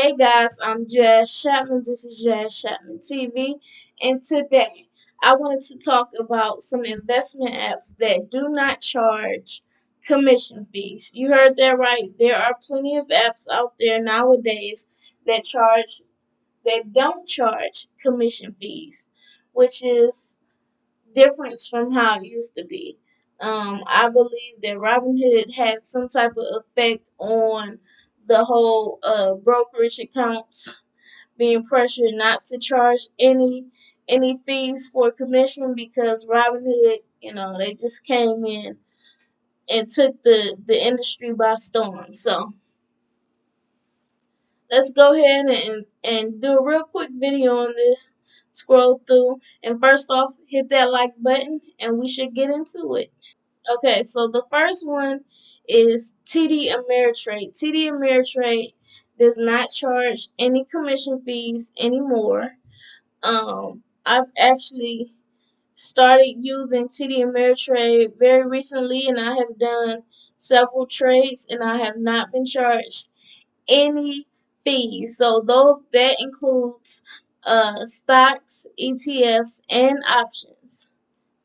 Hey guys, I'm Jazz Chapman. This is Jazz Chapman TV, and today I wanted to talk about some investment apps that do not charge commission fees. You heard that right. There are plenty of apps out there nowadays that don't charge commission fees, which is different from how it used to be. I believe that Robinhood had some type of effect on the whole brokerage accounts being pressured not to charge any fees for commission because Robinhood, they just came in and took the industry by storm. So let's go ahead and do a real quick video on this. Scroll through and first off hit that like button and we should get into it. Okay, so the first one is TD Ameritrade. TD Ameritrade does not charge any commission fees anymore. I've actually started using TD Ameritrade very recently, and I have done several trades, and I have not been charged any fees. So those that includes stocks, ETFs, and options.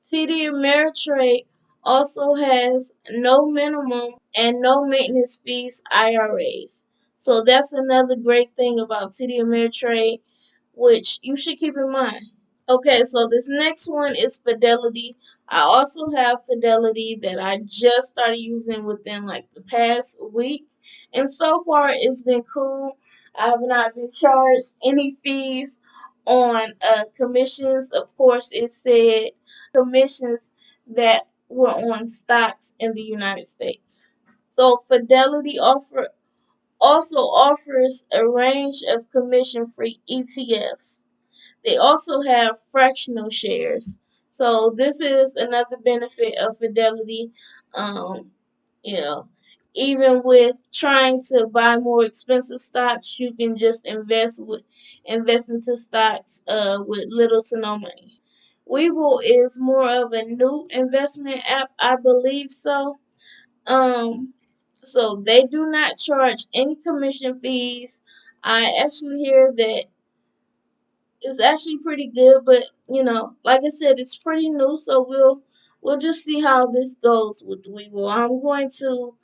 TD Ameritrade also has no minimum and no maintenance fees IRAs. So that's another great thing about TD Ameritrade, which you should keep in mind. Okay, so this next one is Fidelity. I also have Fidelity that I just started using within like the past week. And so far it's been cool. I have not been charged any fees on commissions. Of course, it said commissions that were on stocks in the United States. So Fidelity also offers a range of commission-free ETFs. They also have fractional shares. So this is another benefit of Fidelity. Um, you know, Even with trying to buy more expensive stocks, you can just invest into stocks with little to no money. Webull is more of a new investment app, I believe so. Um, so they do not charge any commission fees. I actually hear that it's actually pretty good, but like I said, it's pretty new, so we'll just see how this goes with Webull. I'm going to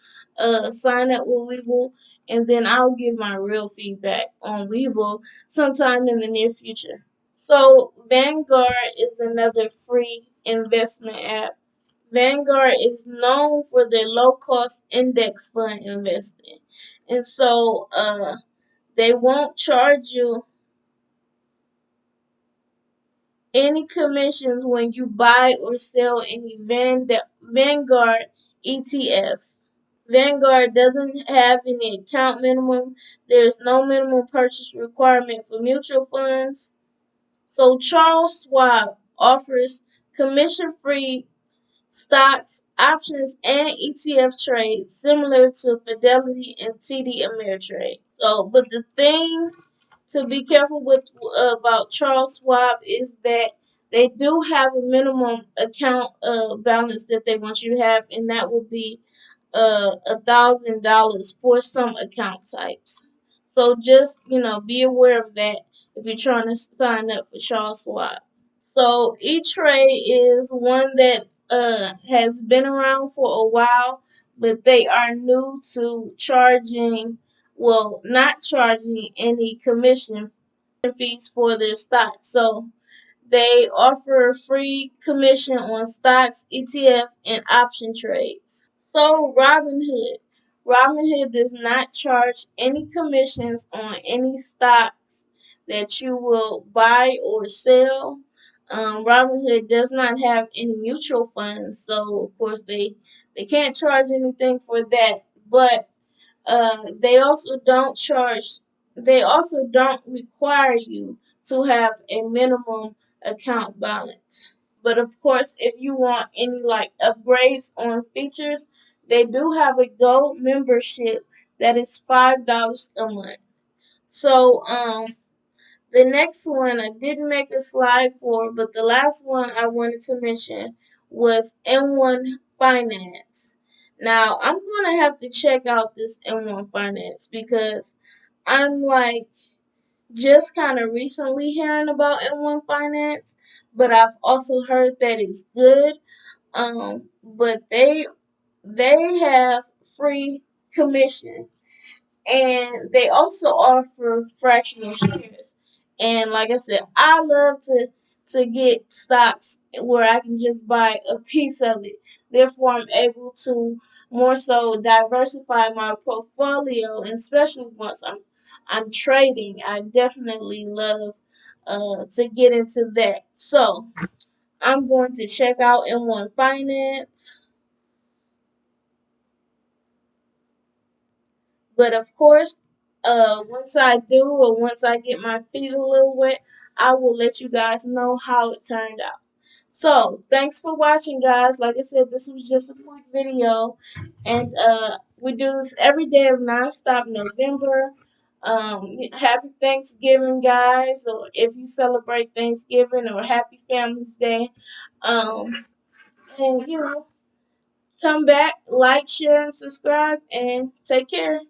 sign up with Webull, and then I'll give my real feedback on Webull sometime in the near future. So Vanguard is another free investment app. Vanguard is known for their low cost index fund investing, and so they won't charge you any commissions when you buy or sell any Vanguard ETFs. Vanguard doesn't have any account minimum. There's no minimum purchase requirement for mutual funds. So Charles Schwab offers commission-free stocks, options, and ETF trades similar to Fidelity and TD Ameritrade. But the thing to be careful with about Charles Schwab is that they do have a minimum account balance that they want you to have, and that will be $1,000 for some account types. So just be aware of that if you're trying to sign up for Charles Schwab. So E-Trade is one that has been around for a while, but they are new to not charging any commission fees for their stocks. So they offer free commission on stocks, ETF, and option trades. So Robinhood does not charge any commissions on any stocks that you will buy or sell. Robinhood does not have any mutual funds, so of course they can't charge anything for that. But they also don't require you to have a minimum account balance. But of course, if you want any like upgrades on features, they do have a gold membership that is $5 a month. So the next one I didn't make a slide for, but the last one I wanted to mention was M1 Finance. Now I'm gonna have to check out this M1 Finance because I'm like just kind of recently hearing about M1 Finance, but I've also heard that it's good. But they have free commission, and they also offer fractional shares. And like I said, I love to get stocks where I can just buy a piece of it. Therefore, I'm able to more so diversify my portfolio, and especially once I'm trading. I definitely love to get into that. So I'm going to check out M1 Finance. But of course, once I do, or once I get my feet a little wet, I will let you guys know how it turned out. So, thanks for watching, guys. Like I said, this was just a quick video, and we do this every day of nonstop November. Happy Thanksgiving, guys, or if you celebrate Thanksgiving, or Happy Families Day. And come back, like, share, and subscribe, and take care.